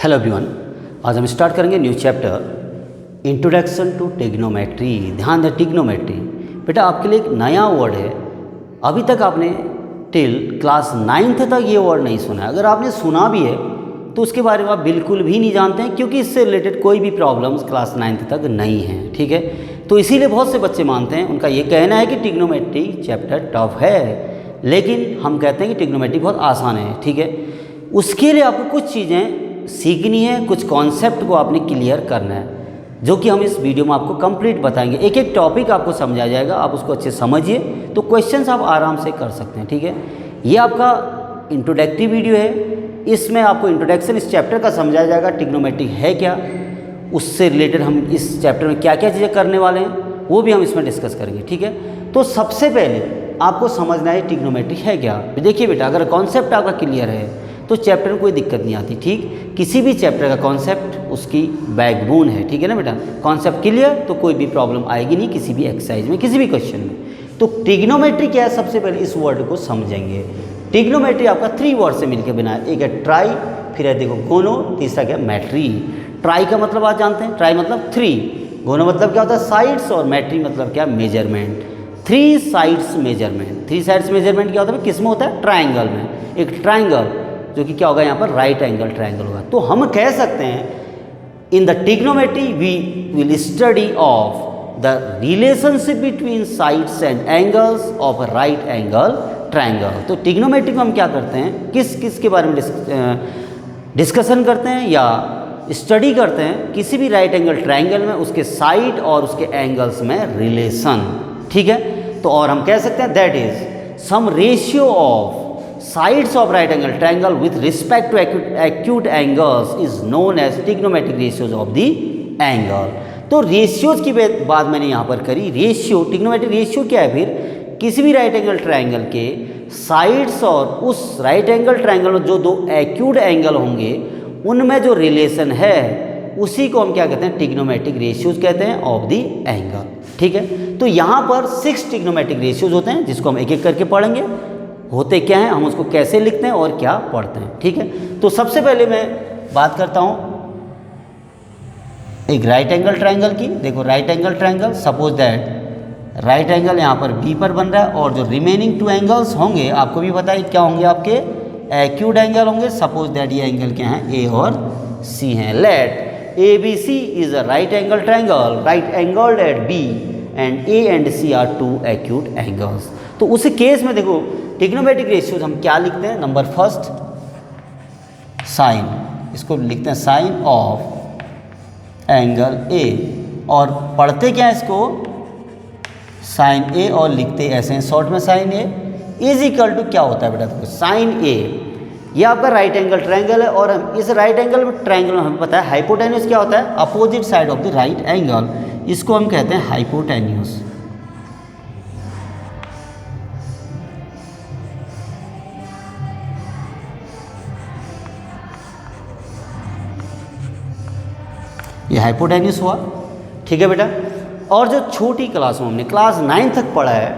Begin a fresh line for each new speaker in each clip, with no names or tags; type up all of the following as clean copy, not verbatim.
Hello everyone, आज हम start करेंगे new chapter introduction to trigonometry. ध्यान दें, टिग्नोमेट्री बेटा आपके लिए एक नया वर्ड है। अभी तक आपने टिल क्लास 9th तक ये वर्ड नहीं सुना है। अगर आपने सुना भी है तो उसके बारे में आप बिल्कुल भी नहीं जानते हैं, क्योंकि इससे रिलेटेड कोई भी प्रॉब्लम्स क्लास 9th तक नहीं है। ठीक है, तो इसीलिए बहुत से बच्चे मानते हैं, उनका ये कहना है कि टिग्नोमेट्री चैप्टर टफ है, लेकिन हम कहते हैं कि टिग्नोमेट्री बहुत आसान है। ठीक है, उसके लिए आपको कुछ चीज़ें सीखनी है, कुछ कॉन्सेप्ट को आपने क्लियर करना है, जो कि हम इस वीडियो में आपको कंप्लीट बताएंगे। एक एक टॉपिक आपको समझाया जाएगा, आप उसको अच्छे समझिए तो क्वेश्चंस आप आराम से कर सकते हैं। ठीक है, ये आपका इंट्रोडक्टरी वीडियो है, इसमें आपको इंट्रोडक्शन इस चैप्टर का समझाया जाएगा, टिग्नोमेट्री है क्या, उससे रिलेटेड हम इस चैप्टर में क्या क्या चीज़ें करने वाले हैं वो भी हम इसमें डिस्कस करेंगे। ठीक है, तो सबसे पहले आपको समझना है टिग्नोमेट्री है क्या। देखिए बेटा, अगर कॉन्सेप्ट आपका क्लियर है तो चैप्टर में कोई दिक्कत नहीं आती। ठीक, किसी भी चैप्टर का कॉन्सेप्ट उसकी बैकबोन है। ठीक है ना बेटा, कॉन्सेप्ट क्लियर तो कोई भी प्रॉब्लम आएगी नहीं किसी भी एक्सरसाइज में, किसी भी क्वेश्चन में। तो टिग्नोमेट्री क्या है, सबसे पहले इस वर्ड को समझेंगे। टिग्नोमेट्री आपका 3 वर्ड से मिलकर बना है। एक है ट्राई, फिर है देखो गोनो, तीसरा क्या मैट्री। ट्राई का मतलब आप जानते हैं, ट्राई मतलब 3, गोनो मतलब क्या होता है साइड्स, और मैट्री मतलब क्या measurement. 3 sides measurement. 3 sides measurement क्या होता है, किस में होता है, ट्राइंगल में। एक ट्राइंगल जो कि क्या होगा यहाँ पर राइट एंगल ट्राइंगल होगा। तो हम कह सकते हैं in the trigonometry we will study of the relationship between sides and angles of a right angle triangle. तो टिग्नोमेट्री में हम क्या करते हैं, किस किस के बारे में डिस्कशन करते हैं या स्टडी करते हैं, किसी भी राइट एंगल ट्राइंगल में उसके साइड और उसके एंगल्स में रिलेशन। ठीक है, तो और हम कह सकते हैं that is some ratio of sides of right angle triangle with respect to acute angles is known as trigonometric ratios of the angle। तो रेशियोज की बात मैंने यहाँ पर करी। रेशियो, ट्रिग्नोमेट्रिक रेशियो क्या है, फिर किसी भी राइट एंगल ट्राइंगल के साइड्स और उस राइट एंगल ट्राइंगल में जो 2 एक्यूट एंगल होंगे उनमें जो रिलेशन है उसी को हम क्या कहते हैं, ट्रिग्नोमेट्रिक रेशियोज कहते हैं ऑफ द एंगल। ठीक है, तो यहाँ पर 6 ट्रिग्नोमेट्रिक रेशियोज होते हैं, जिसको हम एक एक करके पढ़ेंगे। होते क्या हैं, हम उसको कैसे लिखते हैं और क्या पढ़ते हैं। ठीक है, तो सबसे पहले मैं बात करता हूं एक राइट एंगल ट्राइंगल की। देखो right angle triangle, suppose that right angle यहाँ पर बी पर बन रहा है और जो रिमेनिंग 2 एंगल्स होंगे आपको भी पता है क्या होंगे, आपके एक्यूट एंगल होंगे। सपोज दैट ये एंगल क्या हैं, ए और सी हैं। Let A B C is a right angle triangle, right angled at B and A and C are 2 acute angles. तो उस केस में देखो ट्रिग्नोमेट्रिक रेशियोज हम क्या लिखते हैं, नंबर फर्स्ट साइन, इसको लिखते हैं साइन ऑफ एंगल ए, और पढ़ते क्या है इसको, साइन ए, और लिखते ऐसे हैं शॉर्ट में sine A is equal to क्या होता है बेटा, देखो साइन ए ये आपका राइट एंगल ट्राइंगल है, और हम इस राइट एंगल ट्राइंगल में हमें पता है हाइपोटेन्यूस क्या होता है, opposite side of the right angle, इसको हम कहते हैं हाइपोटेन्यूस। ये हाइपोटेन्यूस हुआ। ठीक है बेटा, और जो छोटी क्लास में हमने क्लास 9 तक पढ़ा है,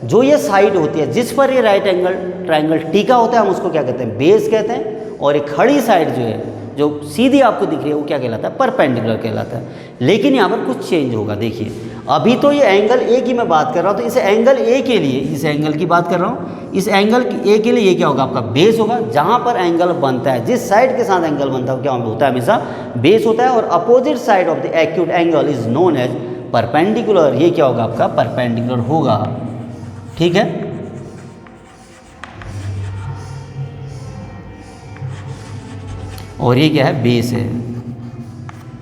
जो ये साइड होती है जिस पर ये राइट एंगल ट्राइंगल टिका होता है, हम उसको क्या कहते हैं, बेस कहते हैं। और एक खड़ी साइड जो है, जो सीधी आपको दिख रही है, वो क्या कहलाता है, परपेंडिकुलर कहलाता है। लेकिन यहाँ पर कुछ चेंज होगा। देखिए अभी तो ये एंगल ए की मैं बात कर रहा हूँ, तो इस एंगल ए के लिए, इस एंगल की बात कर रहा हूँ, इस एंगल ए के लिए ये क्या होगा, आपका बेस होगा। जहाँ पर एंगल बनता है, जिस साइड के साथ एंगल बनता है क्या होता है, हमेशा बेस होता है। और opposite side of the acute angle is known as perpendicular, ये क्या होगा, आपका परपेंडिकुलर होगा। ठीक है, और ये क्या है, बेस है।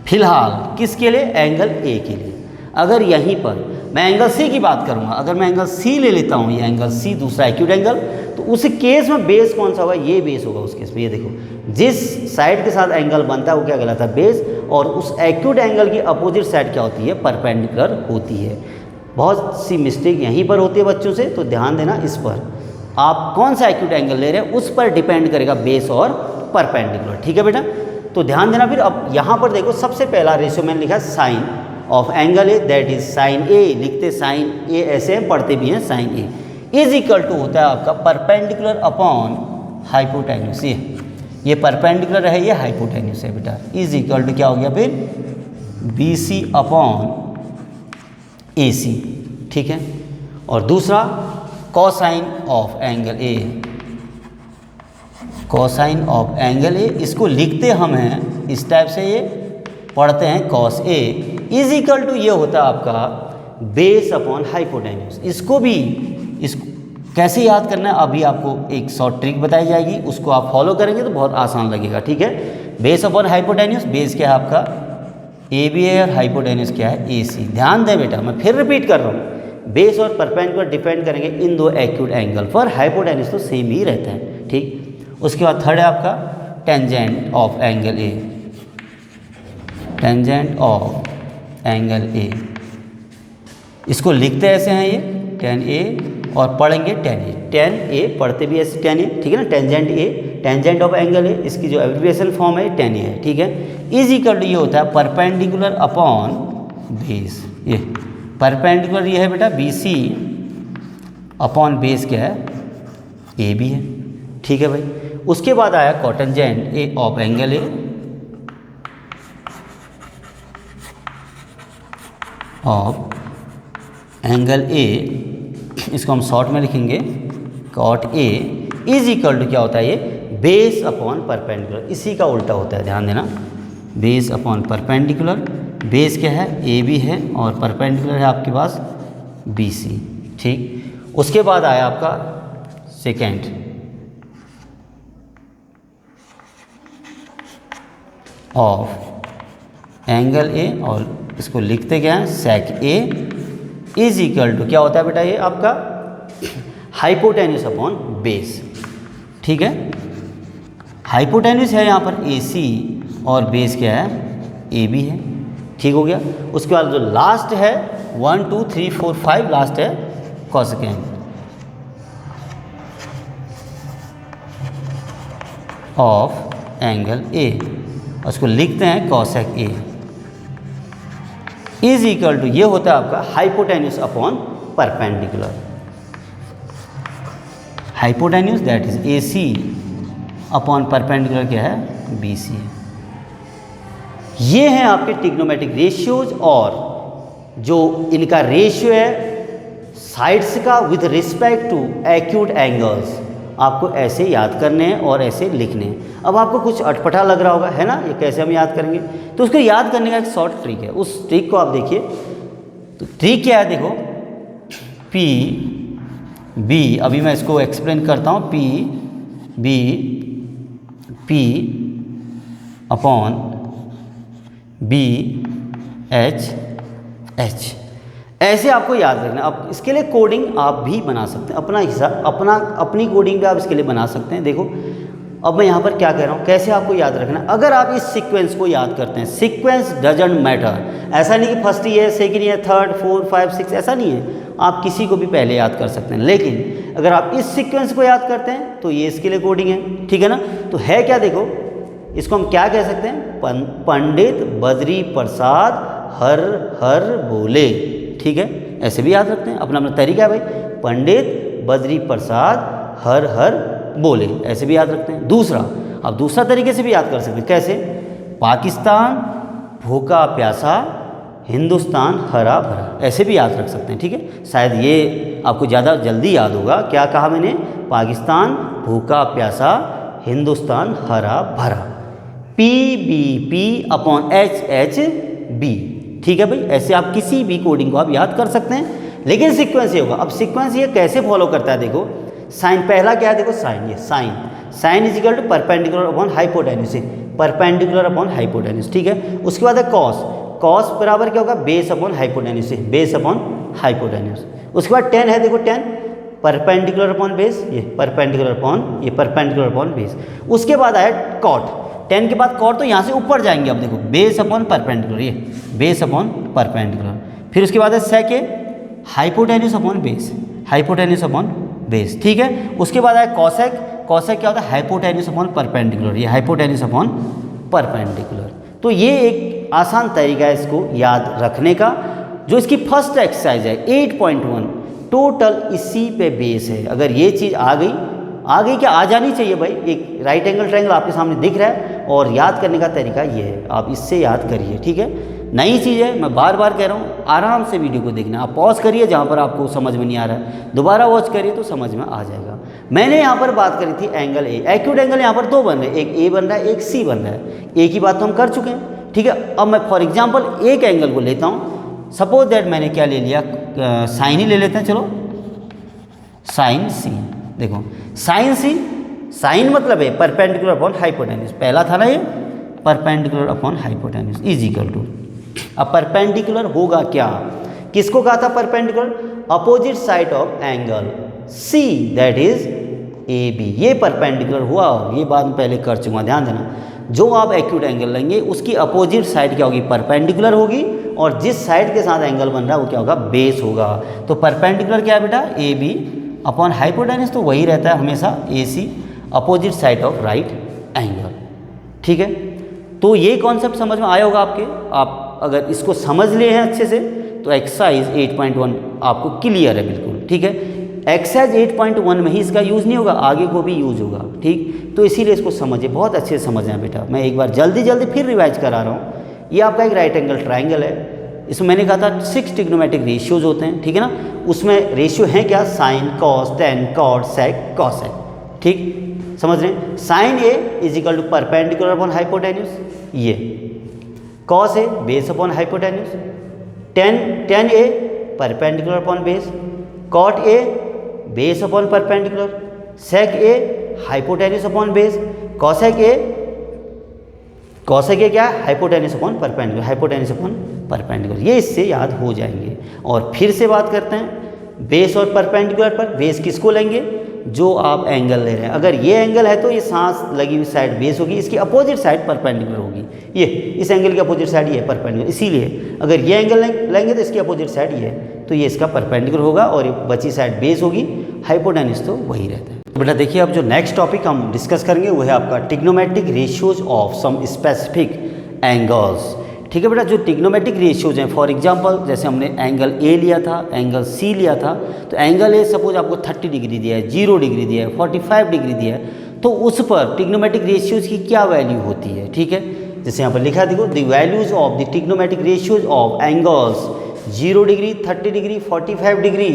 फिलहाल किसके लिए, एंगल ए के लिए। अगर यहीं पर मैं एंगल सी की बात करूंगा, अगर मैं एंगल सी ले लेता हूं, ये एंगल सी दूसरा एक्यूट एंगल, तो उस केस में बेस कौन सा होगा, ये बेस होगा उस केस में। ये देखो जिस साइड के साथ एंगल बनता है वो क्या कहलाता है, बेस, और उस एक्यूट एंगल की अपोजिट साइड क्या होती है, परपेंडिकुलर होती है। बहुत सी मिस्टेक यहीं पर होती है बच्चों से, तो ध्यान देना इस पर। आप कौन सा एक्यूट एंगल ले रहे हैं उस पर डिपेंड करेगा बेस और परपेंडिकुलर। ठीक है बेटा, तो ध्यान देना। फिर अब यहाँ पर देखो सबसे पहला रेशियो मैंने लिखा sine of angle A, that is sine A, लिखते साइन ए ऐसे पढ़ते भी हैं sine A, is equal to होता है आपका परपेंडिकुलर अपॉन हाइपोटेन्यूस। ये परपेंडिकुलर है, ये हाइपोटेन्यूस है बेटा, इज इक्वल टू क्या हो गया फिर बी सी अपॉन ए सी, ठीक है। और दूसरा cosine of angle A, cosine of angle A, इसको लिखते हम हैं इस टाइप से, ये पढ़ते हैं cos A is equal to ये होता है आपका बेस अपॉन हाइपोटेन्यूस। इसको भी कैसे याद करना है अभी आपको एक शॉर्ट ट्रिक बताई जाएगी, उसको आप फॉलो करेंगे तो बहुत आसान लगेगा, ठीक है। बेस अपॉन हाइपोटेन्यूस, बेस क्या है आपका ए बी है और हाइपोटेन्यूस क्या है ए सी। ध्यान दें बेटा, मैं फिर रिपीट कर रहा हूँ, बेस और परपेंडिकुलर डिपेंड करेंगे इन दो एक्यूट एंगल पर, हाइपोटेन्यूस तो सेम ही रहता है, ठीक। उसके बाद थर्ड है आपका tangent of angle A, tangent of angle A, इसको लिखते ऐसे हैं ये टेन ए और पढ़ेंगे टेन ए, टेन ए पढ़ते भी ऐसे टेन ए, ठीक है ना। Tangent A, tangent of angle ए, इसकी जो एब्रिविएशन फॉर्म है टेन ए है, ठीक है। इज इक्वल टू ये होता है परपेंडिकुलर अपॉन बेस, ये परपेंडिकुलर ये है बेटा बी सी अपॉन बेस क्या है ए बी है, ठीक है भाई। उसके बाद आया cotangent A of angle A, of angle A, इसको हम शॉर्ट में लिखेंगे cot A is equal to क्या होता है ये बेस अपॉन परपेंडिकुलर, इसी का उल्टा होता है, ध्यान देना। बेस अपॉन परपेंडिकुलर, बेस क्या है ए बी है और परपेंडिकुलर है आपके पास बी सी, ठीक। उसके बाद आया आपका सेकेंड ऑफ एंगल ए और इसको लिखते क्या है sec A is equal to क्या होता है बेटा ये आपका हाइपोटेन्यूस अपॉन बेस, ठीक है। हाइपोटेन्यूस है यहाँ पर ए सी और बेस क्या है ए बी है, ठीक हो गया। उसके बाद जो लास्ट है 1 2 3 4 5 लास्ट है कोसेकेंट ऑफ एंगल ए, उसको लिखते हैं cosec A is equal to ये होता है आपका hypotenuse upon perpendicular, hypotenuse that is A C upon perpendicular क्या है बी सी है। ये हैं आपके ट्रिग्नोमेट्रिक रेशियोज और जो इनका रेशियो है साइड्स का with respect to acute angles, आपको ऐसे याद करने हैं और ऐसे लिखने हैं। अब आपको कुछ अटपटा लग रहा होगा, है ना, ये कैसे हम याद करेंगे, तो उसको याद करने का एक शॉर्ट ट्रिक है, उस ट्रिक को आप देखिए। तो ट्रिक क्या है देखो, पी बी, अभी मैं इसको एक्सप्लेन करता हूँ, P B P upon B H H, ऐसे आपको याद रखना। अब इसके लिए कोडिंग आप भी बना सकते हैं, अपना हिसाब अपनी कोडिंग भी आप इसके लिए बना सकते हैं। देखो अब मैं यहाँ पर क्या कह रहा हूँ, कैसे आपको याद रखना है। अगर आप इस सीक्वेंस को याद करते हैं, सीक्वेंस डजंट मैटर, ऐसा नहीं कि first year second year third fourth 5 6, ऐसा नहीं है, आप किसी को भी पहले याद कर सकते हैं। लेकिन अगर आप इस सीक्वेंस को याद करते हैं तो ये इसके लिए कोडिंग है, ठीक है ना। तो है क्या देखो, इसको हम क्या कह सकते हैं, पंडित बद्री प्रसाद हर हर बोले, ठीक है, ऐसे भी याद रखते हैं, अपना अपना तरीका है भाई। पंडित बद्री प्रसाद हर हर बोले, ऐसे भी याद रखते हैं। दूसरा, अब दूसरा तरीके से भी याद कर सकते हैं, कैसे, पाकिस्तान भूखा प्यासा हिंदुस्तान हरा भरा, ऐसे भी याद रख सकते हैं, ठीक है। शायद ये आपको ज़्यादा जल्दी याद होगा, क्या कहा मैंने, पाकिस्तान भूखा प्यासा हिंदुस्तान हरा भरा, P B P upon H H B, ठीक है भाई। ऐसे आप किसी भी कोडिंग को आप याद कर सकते हैं, लेकिन सीक्वेंस ये होगा। अब सीक्वेंस ये कैसे फॉलो करता है, देखो साइन पहला क्या है, देखो साइन, ये sine, sine is equal to perpendicular upon hypotenuse, perpendicular upon hypotenuse, ठीक है। उसके बाद है कॉस, कॉस बराबर क्या होगा, base upon hypotenuse, base upon hypotenuse. उसके बाद टेन है, देखो टेन परपेंडिकुलर अपॉन बेस, ये परपेंडिकुलर अपॉन, ये परपेंडिकुलर अपॉन बेस। उसके बाद आया कॉट, टेन के बाद कॉट, तो यहाँ से ऊपर जाएंगे। अब देखो बेस अपॉन परपेंडिकुलर, ये बेस अपॉन परपेंडिकुलर। फिर उसके बाद है sec A, hypotenuse upon base, hypotenuse upon base, ठीक है। उसके बाद आया कॉसेक, कॉसेक क्या होता है, हाइपोटेन्यूस अपॉन परपेंडिकुलर, ये हाइपोटेन्यूस अपॉन परपेंडिकुलर। तो ये एक आसान तरीका है इसको याद रखने का। जो इसकी फर्स्ट एक्सरसाइज है 8.1 टोटल इसी पे बेस है। अगर ये चीज़ आ गई आ गई क्या? आ जानी चाहिए भाई। एक राइट एंगल ट्रायंगल आपके सामने दिख रहा है और याद करने का तरीका ये है, आप इससे याद करिए, ठीक है। नई चीज़ है, मैं बार बार कह रहा हूँ, आराम से वीडियो को देखना। आप पॉज करिए जहाँ पर आपको समझ में नहीं आ रहा है, दोबारा वॉच करिए तो समझ में आ जाएगा। मैंने यहाँ पर बात करी थी एंगल ए, एक्यूट एंगल यहाँ पर दो बन रहे हैं, एक ए बन रहा है, एक सी बन रहा है। ए की बात तो हम कर चुके हैं, ठीक है। अब मैं फॉर एग्जाम्पल एक एंगल को लेता हूँ, सपोज दैट मैंने क्या ले लिया, साइन ही ले लेते हैं, चलो साइन सी। देखो साइन सी, साइन मतलब है परपेंडिकुलर अपॉन हाइपोटेन्यूज, पहला था ना ये, perpendicular upon hypotenuse is equal to. अब परपेंडिकुलर होगा क्या, किसको कहा था perpendicular? Opposite side of angle C, that is A B, ये परपेंडिकुलर हुआ। ये बात मैं पहले कर चुका, ध्यान देना। जो आप एक्यूट एंगल लेंगे उसकी अपोजिट साइड क्या होगी? परपेंडिकुलर होगी, और जिस साइड के साथ एंगल बन रहा है वो क्या होगा? बेस होगा। तो परपेंडिकुलर क्या है बेटा? ए बी अपॉन हाइपोटेन्यूज, तो वही रहता है हमेशा A C, opposite side of right angle, ठीक है। तो ये कॉन्सेप्ट समझ में आया होगा आपके। आप अगर इसको समझ लिए हैं अच्छे से तो एक्सरसाइज 8.1 आपको क्लियर है बिल्कुल, ठीक है। एक्सरसाइज 8.1 में ही इसका यूज़ नहीं होगा, आगे को भी यूज़ होगा, ठीक। तो इसीलिए इसको समझिए, बहुत अच्छे से समझना है बेटा। मैं एक बार जल्दी जल्दी फिर रिवाइज करा रहा हूँ। ये आपका एक राइट एंगल ट्राइंगल है, इसमें मैंने कहा था 6 ट्रिग्नोमेट्रिक रेशियोज होते हैं, ठीक है ना। उसमें रेशियो हैं क्या? Sine, cos, tan, cot, sec, cosec, ठीक, समझ रहे हैं। Sine A is equal to perpendicular upon hypotenuse, ये cos A base upon hypotenuse, tan A perpendicular upon base, cot A base upon perpendicular, sec A hypotenuse upon base, cosec A क्या है? Hypotenuse upon perpendicular, hypotenuse upon perpendicular. ये इससे याद हो जाएंगे। और फिर से बात करते हैं बेस और परपेंडिकुलर पर। बेस किसको लेंगे? जो आप एंगल ले रहे हैं। अगर ये एंगल है तो ये सांस लगी हुई साइड बेस होगी, इसकी अपोजिट साइड परपेंडिकुलर होगी। ये इस एंगल की अपोजिट साइड ये है परपेंडिकुलर, इसीलिए अगर ये एंगल लेंगे तो इसकी अपोजिट साइड ये है, तो ये इसका परपेंडिकुलर होगा और ये बची साइड बेस होगी, हाइपोटेन्यूज तो वही रहता है। तो बेटा देखिए, अब जो नेक्स्ट टॉपिक हम डिस्कस करेंगे वो है आपका trigonometric ratios of some specific angles, ठीक है बेटा। जो ट्रिग्नोमेट्रिक रेशियोज हैं, फॉर एग्जांपल जैसे हमने एंगल ए लिया था, एंगल सी लिया था, तो एंगल ए सपोज आपको 30 डिग्री दिया है, 0 डिग्री दिया है, 45 डिग्री दिया है, तो उस पर ट्रिग्नोमेट्रिक रेशियोज की क्या वैल्यू होती है, ठीक है। जैसे यहाँ पर लिखा देखो, the values of the trigonometric ratios of angles 0 degree, 30 degree, 45 degree,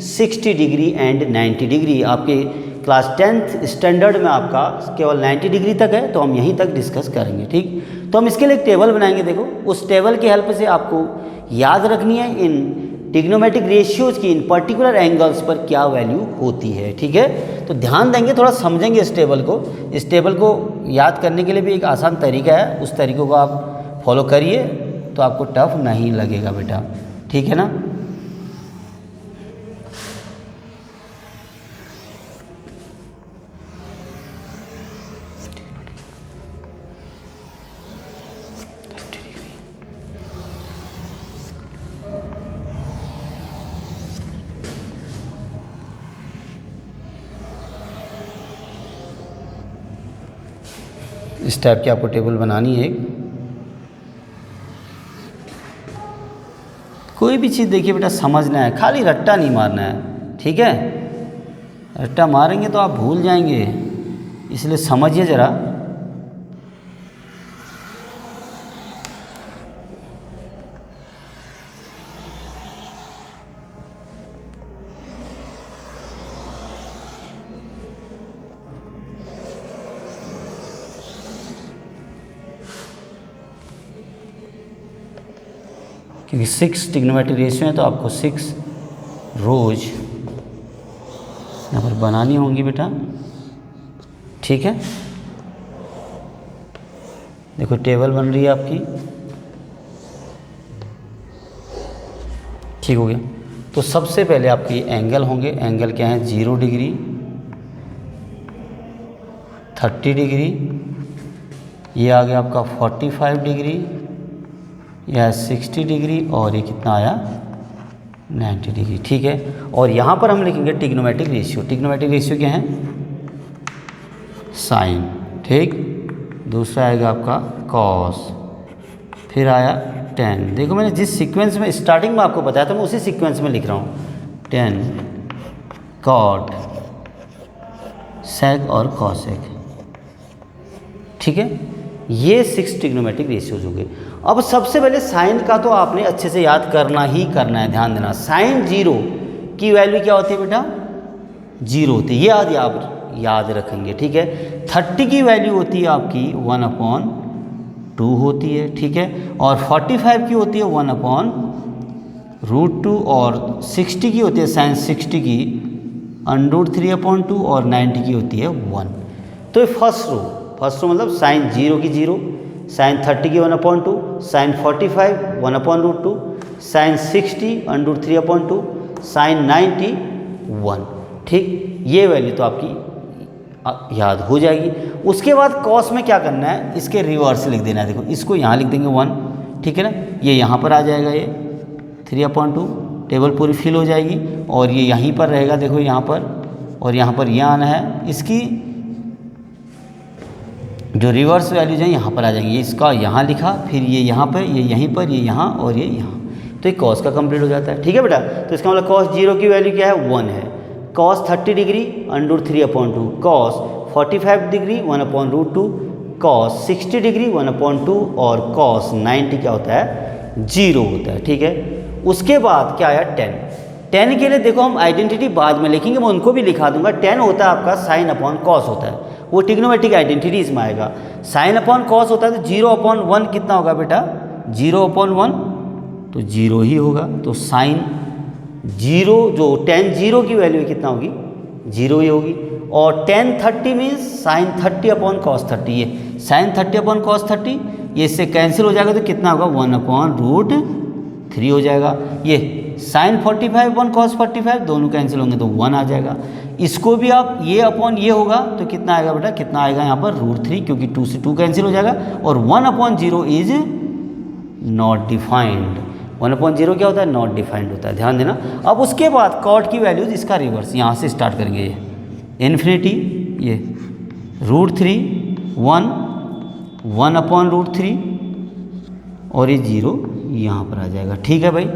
60 degree and 90 degree. आपके क्लास 10th स्टैंडर्ड में आपका केवल 90 डिग्री तक है, तो हम यहीं तक डिस्कस करेंगे, ठीक। तो हम इसके लिए एक टेबल बनाएंगे। देखो, उस टेबल की हेल्प से आपको याद रखनी है इन ट्रिग्नोमेट्रिक रेशियोज की इन पर्टिकुलर एंगल्स पर क्या वैल्यू होती है, ठीक है। तो ध्यान देंगे, थोड़ा समझेंगे इस टेबल को। इस टेबल को याद करने के लिए भी एक आसान तरीका है, उस तरीक़ों को आप फॉलो करिए तो आपको टफ नहीं लगेगा बेटा, ठीक है ना। इस टाइप की आपको टेबल बनानी है। कोई भी चीज़ देखिए बेटा समझना है, खाली रट्टा नहीं मारना है, ठीक है। रट्टा मारेंगे तो आप भूल जाएंगे, इसलिए समझिए ज़रा। क्योंकि 6 ट्रिग्नोमेट्रिक रेशियो है तो आपको 6 रोज यहाँ पर बनानी होंगी बेटा, ठीक है। देखो टेबल बन रही है आपकी, ठीक हो गया। तो सबसे पहले आपके एंगल होंगे। एंगल क्या है? 0 डिग्री, 30 डिग्री, ये आ गया आपका 45 डिग्री, यह 60 डिग्री, और ये कितना आया? 90 डिग्री, ठीक है। और यहाँ पर हम लिखेंगे ट्रिग्नोमेट्रिक रेशियो। ट्रिग्नोमेट्रिक रेशियो क्या है? साइन, ठीक। दूसरा आएगा आपका कॉस, फिर आया टेन। देखो मैंने जिस सीक्वेंस में स्टार्टिंग में आपको बताया था, मैं उसी सीक्वेंस में लिख रहा हूँ। टेन, कॉट, सेक और कॉसेक, ठीक है। ये 6 ट्रिग्नोमेट्रिक रेशियोज हो गए। अब सबसे पहले साइन का तो आपने अच्छे से याद करना ही करना है, ध्यान देना। साइन 0 की वैल्यू क्या होती है बेटा? 0 होती है, ये आप याद रखेंगे, ठीक है। 30 की वैल्यू होती है आपकी 1/2 होती है, ठीक है। और 45 की होती है 1/√2 और 60 की होती है साइन 60 की √3/2 और 90 की होती है 1। तो ये फर्स्ट रो मतलब साइन 0 की 0, साइन 30 की 1/2, साइन 45 1/√2, साइन 60 √3/2, साइन 90 1, ठीक। ये वैल्यू तो आपकी याद हो जाएगी। उसके बाद कॉस में क्या करना है, इसके रिवर्स लिख देना है। देखो इसको यहाँ लिख देंगे 1, ठीक है ना। ये यहाँ पर आ जाएगा, ये 3/2, टेबल पूरी फिल हो जाएगी। और ये यहीं पर रहेगा, देखो यहाँ पर, और यहाँ पर यह आना है। इसकी जो रिवर्स वैल्यूज हैं यहाँ पर आ जाएंगी। ये इसका यहाँ लिखा, फिर ये यहाँ पर, ये यहीं पर, ये यहाँ और ये यहाँ। तो ये कॉस का कंप्लीट हो जाता है, ठीक है बेटा। तो इसका मतलब कॉस 0 की वैल्यू क्या है? 1 है। Cos 30 degree √3/2, cos 45 degree 1/√2, cos 60 degree 1/2 और कॉस 90 क्या होता है? 0 होता है, ठीक है। उसके बाद क्या आया? 10 के लिए देखो हम आइडेंटिटी बाद में लिखेंगे, मैं उनको भी लिखा दूंगा। 10 होता है आपका साइन अपॉन कॉस होता है, वो ट्रिग्नोमेट्रिक आइडेंटिटी इसमें आएगा। साइन अपॉन कॉस होता है तो 0/1 कितना होगा बेटा? 0/1 तो 0 ही होगा। तो साइन 0 जो tan 0 की वैल्यू कितना होगी? 0 ही होगी। और tan 30 मीन्स साइन 30/cos 30, ये साइन 30/cos 30, ये इससे कैंसिल हो जाएगा तो कितना होगा? 1/√3 हो जाएगा। ये साइन 45/cos 45 दोनों कैंसिल होंगे तो 1 आ जाएगा। इसको भी आप ये अपॉन ये होगा तो कितना आएगा बेटा? कितना आएगा यहाँ पर? √3, क्योंकि 2 से 2 कैंसिल हो जाएगा। और 1/0 इज नॉट डिफाइंड। 1/0 क्या होता है? नॉट डिफाइंड होता है, ध्यान देना। अब उसके बाद कॉट की वैल्यूज, इसका रिवर्स यहाँ से स्टार्ट करेंगे। ये इन्फिनिटी, ये √3, 1/√3 और ये 0 यहाँ पर आ जाएगा, ठीक है भाई।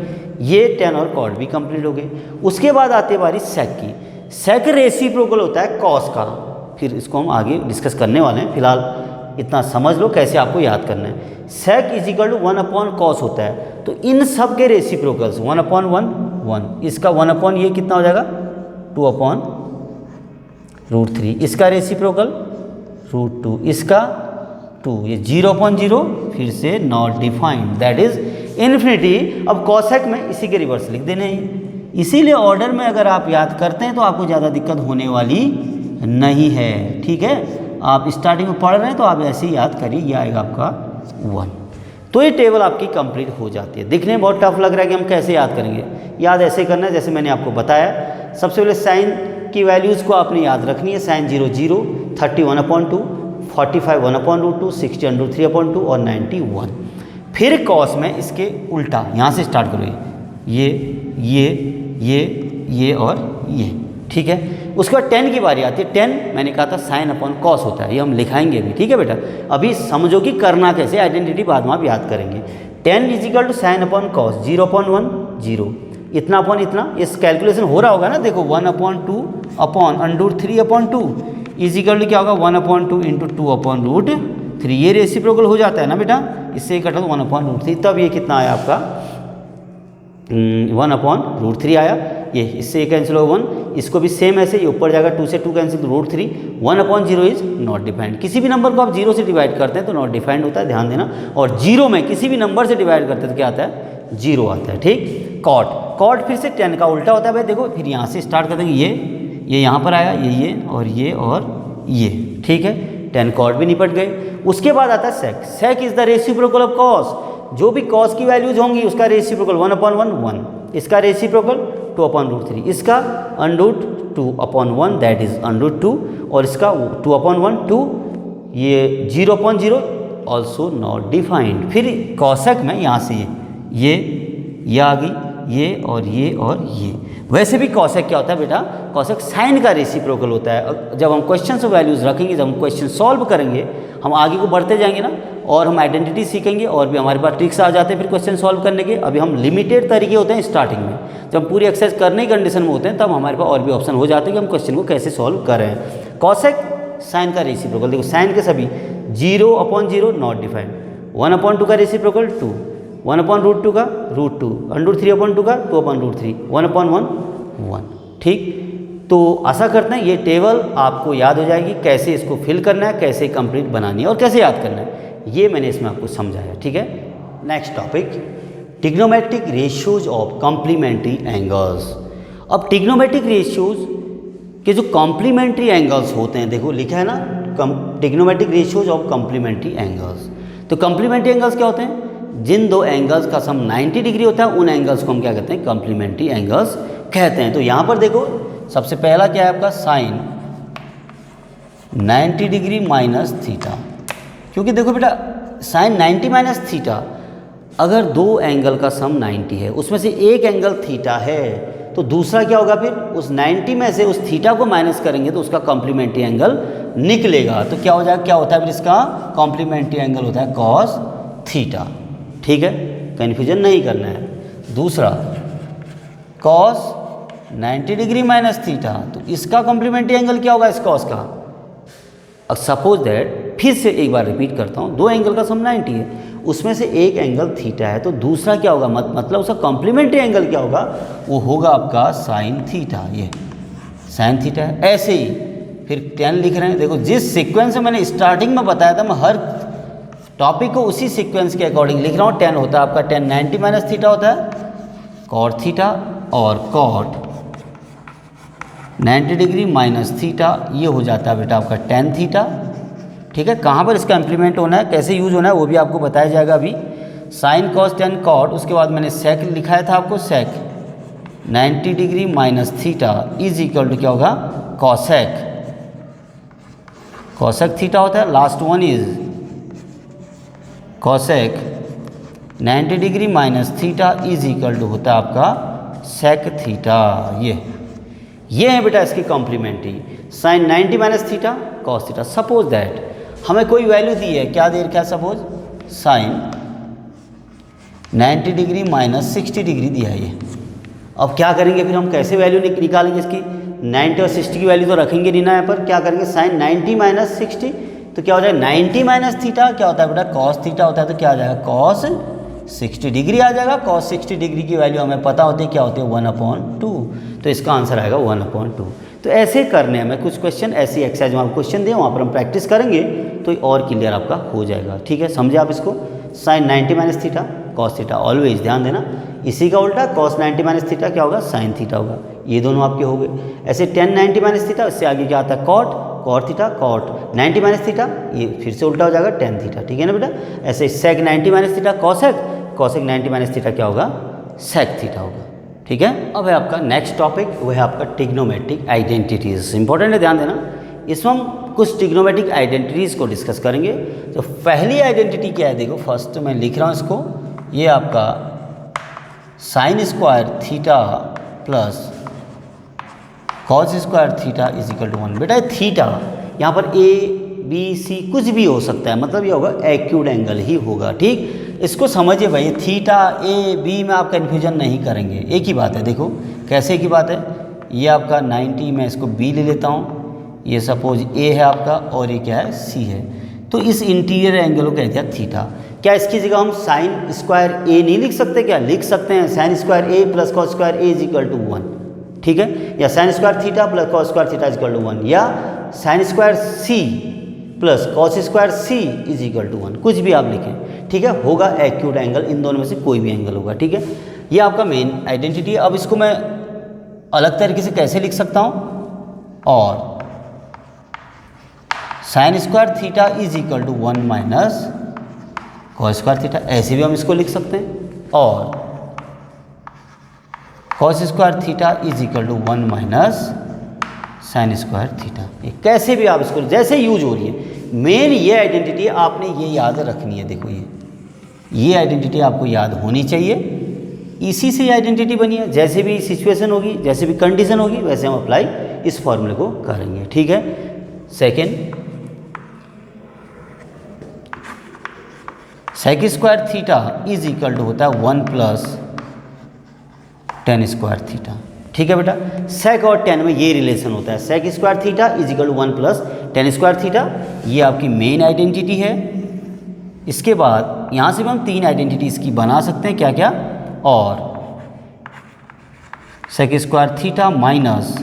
ये tan और कॉट भी कंप्लीट हो गए। उसके बाद आती बारी सेक की। सेक रेसिप्रोकल होता है कॉस का, फिर इसको हम आगे डिस्कस करने वाले हैं। फिलहाल इतना समझ लो कैसे आपको याद करना है। सेक इज इक्वल टू 1/cos होता है। तो इन सब के रेसिप्रोकल्स 1/1 1, इसका 1/ ये कितना हो जाएगा? 2/√3, इसका रेसिप्रोकल √2, इसका 2, ये 0/0 फिर से not defined, that is infinity. अब कॉसेक में इसी के रिवर्स लिख देने हैं। इसीलिए ऑर्डर में अगर आप याद करते हैं तो आपको ज़्यादा दिक्कत होने वाली नहीं है, ठीक है। आप स्टार्टिंग में पढ़ रहे हैं तो आप ऐसे ही याद करिए, ये आएगा आपका 1। तो ये टेबल आपकी कंप्लीट हो जाती है। दिखने में बहुत टफ लग रहा है कि हम कैसे याद करेंगे। याद ऐसे करना है जैसे मैंने आपको बताया। सबसे पहले साइन की वैल्यूज़ को आपने याद रखनी है। साइन 0 0, 30 1/2, 45 1/√2, 60 √3/2 और 90 1। फिर कॉस में इसके उल्टा यहाँ से स्टार्ट करो, ये और ये, ठीक है। उसके बाद 10 की बारी आती है। 10 मैंने कहा था साइन अपॉन कॉस होता है, ये हम लिखाएंगे अभी, ठीक है बेटा। अभी समझो कि करना कैसे, आइडेंटिटी बाद में आप याद करेंगे। 10 is equal to sine upon cos 0/1 0, इतना अपॉन इतना, इस कैलकुलेशन हो रहा होगा ना। देखो 1/2 अपॉन √3/2 इज इक्वल टू क्या होगा? 1/2 इंटू 2/√3। ये रेसिप्रोकल हो जाता है ना बेटा, इससे कटा तो 1/√3, तब ये कितना आया आपका? 1/√3 आया। ये इससे ये कैंसिल होगा 1, इसको भी सेम ऐसे, ये ऊपर जाएगा 2 से 2 कैंसिल तो √3। 1/0 इज नॉट डिफाइंड। किसी भी नंबर को आप 0 से डिवाइड करते हैं तो नॉट डिफाइंड होता है, ध्यान देना। और 0 में किसी भी नंबर से डिवाइड करते हैं तो क्या आता है? 0 आता है, ठीक। कॉट फिर से 10 का उल्टा होता है भाई। देखो फिर यहाँ से स्टार्ट कर देंगे। ये यहाँ पर आया, ये और ये, ठीक है। 10 कॉट भी निपट गए। उसके बाद आता है sec. Sec is the reciprocal of cos. जो भी कॉस की वैल्यूज होंगी उसका रेसिप्रोकल 1/1 1, इसका रेसिप्रोकल 2/√3, इसका √2/1 दैट इज √2, और इसका 2/1 2, ये 0/0 ऑल्सो नॉट डिफाइंड। फिर कॉसेक में यहाँ से ये आ गई, ये और ये। वैसे भी कॉसेक क्या होता है बेटा? कॉसेक साइन का रेसिप्रोकल होता है। जब हम क्वेश्चन ऑफ वैल्यूज रखेंगे, जब हम क्वेश्चन सॉल्व करेंगे, हम आगे को बढ़ते जाएंगे ना, और हम आइडेंटिटी सीखेंगे, और भी हमारे पास ट्रिक्स आ जाते हैं फिर क्वेश्चन सॉल्व करने के। अभी हम लिमिटेड तरीके होते हैं स्टार्टिंग में, जब हम पूरी एक्सरसाइज करने की कंडीशन में होते हैं तब हमारे पास और भी ऑप्शन हो जाते हैं कि हम क्वेश्चन को कैसे सॉल्व करें। कॉसेक साइन का रेसिप्रोकल, देखो साइन के सभी 0/0 नॉट डिफाइंड, 1/2 का रेसिप्रोकल 2, 1/√2 का √2, √3/2 का 2/√3, 1/1 1। ठीक, तो आशा करते हैं ये टेबल आपको याद हो जाएगी, कैसे इसको फिल करना है, कैसे कंप्लीट बनानी है और कैसे याद करना है, ये मैंने इसमें आपको समझाया। ठीक है, next topic trigonometric ratios of complementary angles. अब ट्रिग्नोमेट्रिक रेशियोज के जो कॉम्प्लीमेंट्री एंगल्स होते हैं, देखो लिखा है ना, trigonometric ratios of complementary angles. तो कॉम्प्लीमेंट्री एंगल्स क्या होते हैं? जिन दो एंगल्स का सम 90 डिग्री होता है उन एंगल्स को हम क्या कहते हैं? कॉम्प्लीमेंट्री एंगल्स कहते हैं। तो यहाँ पर देखो सबसे पहला क्या है आपका? साइन 90 डिग्री माइनस थीटा, क्योंकि देखो बेटा साइन 90 माइनस थीटा, अगर दो एंगल का सम 90 है, उसमें से एक एंगल थीटा है, तो दूसरा क्या होगा? फिर उस 90 में से उस थीटा को माइनस करेंगे तो उसका कॉम्प्लीमेंट्री एंगल निकलेगा। तो क्या हो जाएगा? क्या होता है फिर इसका कॉम्प्लीमेंट्री एंगल होता है कॉस थीटा। ठीक है, कन्फ्यूजन नहीं करना है। दूसरा कॉस 90 डिग्री माइनस थीटा, तो इसका कॉम्प्लीमेंट्री एंगल क्या होगा? इस कॉस का। अब सपोज दैट, फिर से एक बार रिपीट करता हूँ, दो एंगल का सम 90 है, उसमें से एक एंगल थीटा है, तो दूसरा क्या होगा? मतलब उसका कॉम्प्लीमेंट्री एंगल क्या होगा? वो होगा आपका साइन थीटा। ये साइन थीटा है। ऐसे ही फिर 10 लिख रहे हैं। देखो जिस सीक्वेंस में मैंने स्टार्टिंग में बताया था, मैं हर टॉपिक को उसी सीक्वेंस के अकॉर्डिंग लिख रहा हूँ। 10 होता है आपका 10 90 माइनस थीटा होता है कॉट थीटा, और कॉट 90 डिग्री माइनस थीटा ये हो जाता है बेटा आपका टेन थीटा। ठीक है, कहाँ पर इसका इम्प्लीमेंट होना है, कैसे यूज होना है, वो भी आपको बताया जाएगा अभी। साइन कॉस टेन कॉट, उसके बाद मैंने सेक लिखाया था आपको, sec 90 degree minus theta is equal to क्या होगा? कॉसेक, कॉसेक थीटा होता है। Last one is cosec 90 degree minus theta is equal to होता है आपका सेक थीटा। ये है बेटा इसकी complementary, sine 90 minus theta cos theta. Suppose that हमें कोई वैल्यू दी है, क्या दे रखा है? Suppose sine 90 degree minus 60 degree दिया है ये। अब क्या करेंगे फिर हम, कैसे वैल्यू निकालेंगे इसकी? 90 और 60 की वैल्यू तो रखेंगे नहीं ना यहाँ पर। क्या करेंगे? साइन 90 माइनस 60, तो क्या हो जाएगा? 90 माइनस थीटा क्या होता है बेटा? कॉस थीटा होता है, तो क्या आ जाएगा? कॉस 60 डिग्री आ जाएगा। कॉस 60 डिग्री की वैल्यू हमें पता होती है, क्या होती है? 1/2। तो इसका आंसर आएगा 1/2। तो ऐसे करने हमें कुछ क्वेश्चन, ऐसी एक्सरसाइज में आप क्वेश्चन दें, वहाँ पर हम प्रैक्टिस करेंगे तो और क्लियर आपका हो जाएगा। ठीक है, समझे आप इसको? Sine 90 minus theta cos theta, always ध्यान देना। इसी का उल्टा कॉस 90 माइनस थीटा क्या होगा? साइन थीटा होगा। ये दोनों आपके हो गए। ऐसे टेन 90 माइनस थीटा, इससे आगे क्या आता है? Cot, cot theta, cot 90 minus theta, ये फिर से उल्टा हो जाएगा टेन थीटा। ठीक है ना बेटा? ऐसे सेक 90 minus theta cosec, cosec 90 minus theta क्या होगा? सेक थीटा होगा। ठीक है, अब है आपका नेक्स्ट टॉपिक, वो है आपका ट्रिग्नोमेट्रिक आइडेंटिटीज। इंपॉर्टेंट है, ध्यान देना। इसमें हम कुछ ट्रिग्नोमेट्रिक आइडेंटिटीज़ को डिस्कस करेंगे। तो पहली आइडेंटिटी क्या है? देखो फर्स्ट मैं लिख रहा हूँ इसको, ये आपका sine square theta plus cos square theta is equal to 1। बेटा थीटा यहाँ पर ए बी सी कुछ भी हो सकता है, मतलब ये होगा एक्यूट एंगल ही होगा। ठीक, इसको समझिए भाई, थीटा ए बी में आप कन्फ्यूजन नहीं करेंगे, एक ही बात है। देखो कैसे की बात है, ये आपका 90, मैं इसको बी ले लेता हूँ, ये सपोज ए है आपका और ये क्या है? सी है। तो इस इंटीरियर एंगल को कहते हैं थीटा। क्या इसकी जगह हम साइन स्क्वायर ए नहीं लिख सकते? क्या लिख सकते हैं? Sine square A plus cos square A is equal to 1। ठीक है, या sine square theta plus cos square theta is equal to 1, या sine square C plus cos square C is equal to 1, कुछ भी आप लिखें। ठीक है, होगा एक्यूट एंगल, इन दोनों में से कोई भी एंगल होगा। ठीक है, ये आपका मेन आइडेंटिटी है। अब इसको मैं अलग तरीके से कैसे लिख सकता हूँ? और sine square theta is equal to 1 minus cos square theta, ऐसे भी हम इसको लिख सकते हैं। और cos square theta is equal to 1 minus sine square theta. कैसे भी आप इसको, जैसे यूज हो रही है, मेन ये आइडेंटिटी आपने ये याद रखनी है। देखो ये आइडेंटिटी आपको याद होनी चाहिए, इसी से ये आइडेंटिटी बनी है। जैसे भी सिचुएशन होगी, जैसे भी कंडीशन होगी, वैसे हम अप्लाई इस फॉर्मूले को करेंगे। ठीक है, second, sec square theta is equal to होता है 1 प्लस टेन स्क्वायर थीटा। ठीक है बेटा। सेक और टेन में ये रिलेशन होता है, sec square theta is equal to 1 plus tan square theta, ये आपकी मेन आइडेंटिटी है। इसके बाद यहाँ से भी हम 3 आइडेंटिटी इसकी बना सकते हैं, क्या क्या, और sec square theta minus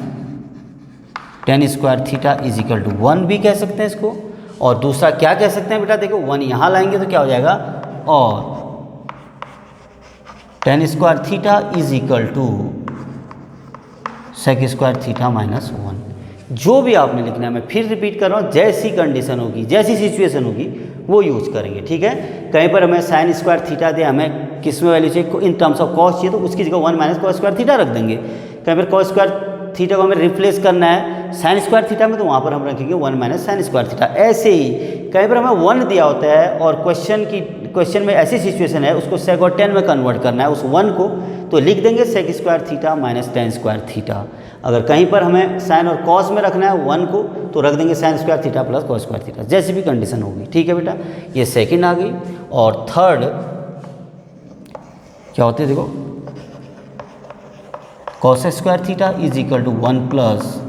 tan square theta is equal to 1 भी कह सकते हैं इसको। और दूसरा क्या कह सकते हैं बेटा, देखो 1 यहाँ लाएंगे तो क्या हो जाएगा, और tan square theta is equal to sec square theta minus 1। जो भी आपने लिखना है, मैं फिर रिपीट कर रहा हूँ, जैसी कंडीशन होगी, जैसी सिचुएशन होगी वो यूज करेंगे, ठीक है। कहीं पर हमें साइन स्क्वायर थीटा दे, हमें किस में वैल्यू चाहिए, इन टर्म्स ऑफ कॉस चाहिए, तो उसकी जगह 1 माइनस कॉस स्क्वायर थीटा रख देंगे। कहीं पर कॉस स्क्वायर थीटा को हमें रिप्लेस करना है साइन स्क्वायर थीटा में, तो वहाँ पर हम रखेंगे 1 माइनस साइन स्क्वायर थीटा। ऐसे ही कहीं पर हमें 1 दिया होता है और क्वेश्चन में ऐसी सिचुएशन है, उसको सेक और टेन में कन्वर्ट करना है उस 1 को, तो लिख देंगे sec square theta minus tan square theta. अगर कहीं पर हमें साइन और कॉस में रखना है 1 को, तो रख देंगे sign square theta plus cos square theta, जैसी भी कंडीशन होगी, ठीक है बेटा। ये सेकंड आ गई। और थर्ड क्या होती है, देखो cos square theta is equal to 1 plus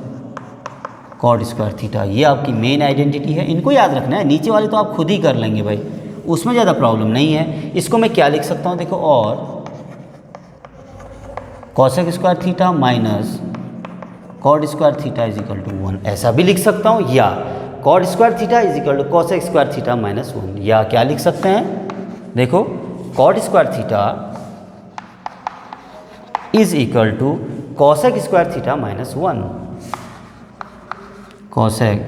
cot square theta, ये आपकी मेन आइडेंटिटी है। इनको याद रखना है, नीचे वाले तो आप खुद ही कर लेंगे भाई, उसमें ज़्यादा प्रॉब्लम नहीं है। इसको मैं क्या लिख सकता हूँ, देखो, और cosec square theta minus cot square theta is equal to 1, ऐसा भी लिख सकता हूँ, या cot square theta is equal to cosec square theta minus 1, या क्या लिख सकते हैं, देखो cot square theta is equal to cosec square theta minus 1, cosec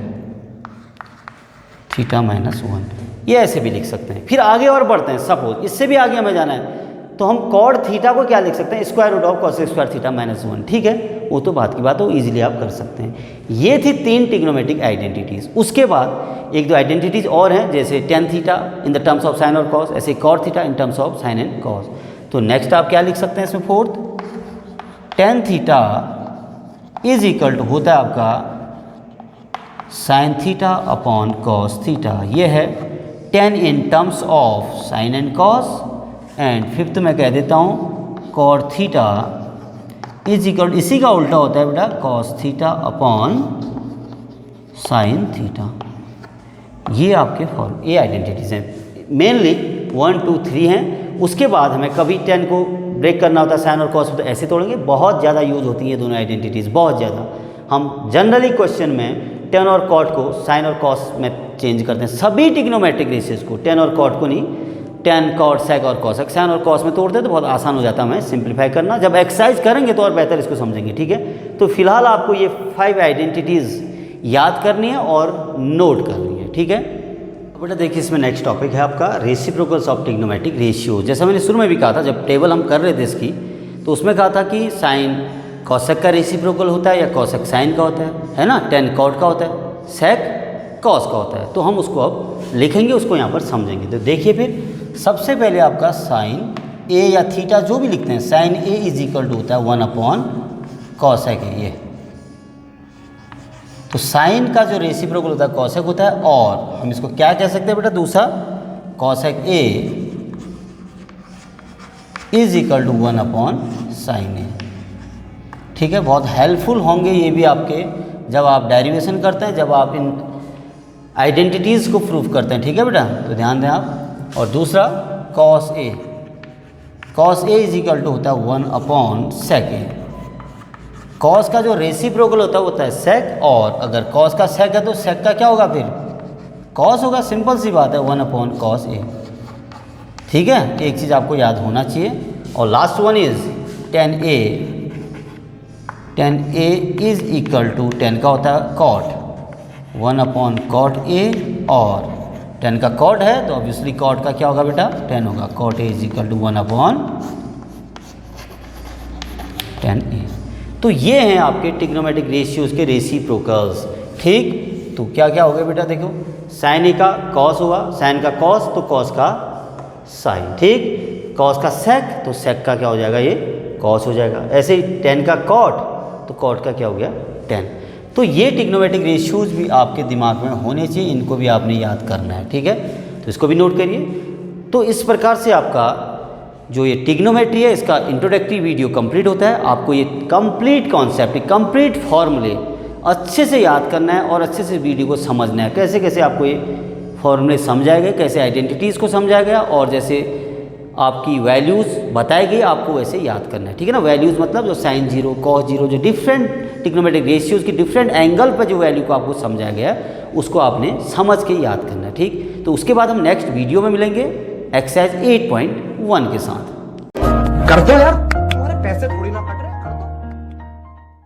theta minus 1, ये ऐसे भी लिख सकते हैं। फिर आगे और बढ़ते हैं, सपोज इससे भी आगे हमें जाना है, तो हम कॉड थीटा को क्या लिख सकते हैं, square root of cosec square theta minus 1, ठीक है, वो तो बात की बात हो, इजीली आप कर सकते हैं। ये थी 3 ट्रिग्नोमेट्रिक आइडेंटिटीज़। उसके बाद 1-2 आइडेंटिटीज़ और हैं, जैसे tan theta in the terms of sine और कॉस, ऐसे cot theta in terms of sine and cos. तो नेक्स्ट आप क्या लिख सकते हैं इसमें, fourth, tan theta is equal to होता है आपका sine theta upon cos theta, ये है 10 in terms of sine and cos. And fifth में कह देता हूँ कॉट थीटा इज इक्वल, इसी का उल्टा होता है बेटा, cos theta upon sine theta. ये आपके फॉर्म, ये आइडेंटिटीज हैं, मेनली 1, 2, 3 हैं। उसके बाद हमें कभी 10 को ब्रेक करना होता है साइन और कॉस, तो ऐसे तोड़ेंगे। बहुत ज़्यादा यूज होती है दोनों आइडेंटिटीज़, बहुत ज़्यादा। हम जनरली क्वेश्चन में 10 और कॉट को साइन और कॉस में चेंज करते हैं, सभी ट्रिग्नोमेट्रिक रेशियोज को, 10 और कॉट को नहीं, 10 कॉट सेक और कॉसेक, साइन और कॉस में तोड़ते हैं तो बहुत आसान हो जाता है हमें सिंप्लीफाई करना। जब एक्सरसाइज करेंगे तो और बेहतर इसको समझेंगे, ठीक है। तो फिलहाल आपको ये 5 आइडेंटिटीज़ याद करनी है और नोट करनी है, ठीक है। बेटा देखिए, इसमें नेक्स्ट टॉपिक है आपका रेसिप्रोकल्स ऑफ ट्रिग्नोमेट्रिक रेशियो। जैसा मैंने शुरू में भी कहा था, जब टेबल हम कर रहे थे इसकी, तो उसमें कहा था कि साइन कॉसेक का रेसिप्रोकल होता है या कॉसेक साइन का होता है ना, 10 कॉट का होता है, सेक कॉस का होता है। तो हम उसको अब लिखेंगे, उसको यहाँ पर समझेंगे। तो देखिए, फिर सबसे पहले आपका साइन ए या थीटा जो भी लिखते हैं, sine A is equal to होता है 1 अपॉन कॉसेक ए। ये तो साइन का जो रेसिप्रोकल होता है कॉसेक होता है, और हम इसको क्या कह सकते हैं बेटा, दूसरा cosec A is equal to 1 upon sine A, ठीक है। बहुत हेल्पफुल होंगे ये भी आपके, जब आप डेरिवेशन करते हैं, जब आप इन आइडेंटिटीज़ को प्रूव करते हैं, ठीक है बेटा, तो ध्यान दें आप। और दूसरा cos A, cos A is equal to होता है 1 अपॉन सेक ए। कॉस का जो रेसिप्रोकल होता है सेक, और अगर कॉस का सेक है तो सेक का क्या होगा, फिर कॉस होगा, सिंपल सी बात है, 1 अपॉन कॉस ए, ठीक है। एक चीज़ आपको याद होना चाहिए। और last one is 10a, 10a is equal to 10 का होता है कॉट, 1 अपॉन कॉट ए, और 10 का कॉट है तो ऑब्वियसली कॉट का क्या होगा बेटा, 10 होगा। Cot A is equal to 1 upon 10a। तो ये हैं आपके ट्रिग्नोमेट्रिक रेशियोज के रेसिप्रोकल्स, ठीक। तो क्या क्या हो गया बेटा, देखो, साइन ए का कॉस होगा, साइन का कॉस तो कॉस का साइन, ठीक। कॉस का सेक तो सेक का क्या हो जाएगा, ये कॉस हो जाएगा। ऐसे ही 10 का कॉट तो कॉट का क्या हो गया, 10। तो ये ट्रिग्नोमेट्रिक रेशियोज भी आपके दिमाग में होने चाहिए, इनको भी आपने याद करना है, ठीक है। तो इसको भी नोट करिए। तो इस प्रकार से आपका जो ये टिग्नोमेट्री है इसका इंट्रोडक्टरी वीडियो कंप्लीट होता है। आपको ये कंप्लीट कॉन्सेप्ट, कंप्लीट फॉर्मूले अच्छे से याद करना है और अच्छे से वीडियो को समझना है। कैसे कैसे आपको ये फॉर्मूले समझाए गए, कैसे आइडेंटिटीज़ को समझाया गया और जैसे आपकी वैल्यूज़ बताई गई आपको वैसे याद करना है, ठीक है ना। वैल्यूज़ मतलब जो साइन जीरो, कॉस जीरो, जो डिफरेंट टिग्नोमेट्रिक रेशियोज़ की डिफरेंट एंगल पर जो वैल्यू को आपको समझाया गया है उसको आपने समझ के याद करना है, ठीक। तो उसके बाद हम नेक्सट वीडियो में मिलेंगे एक्सरसाइज 8.1 के साथ।
कर दो यार।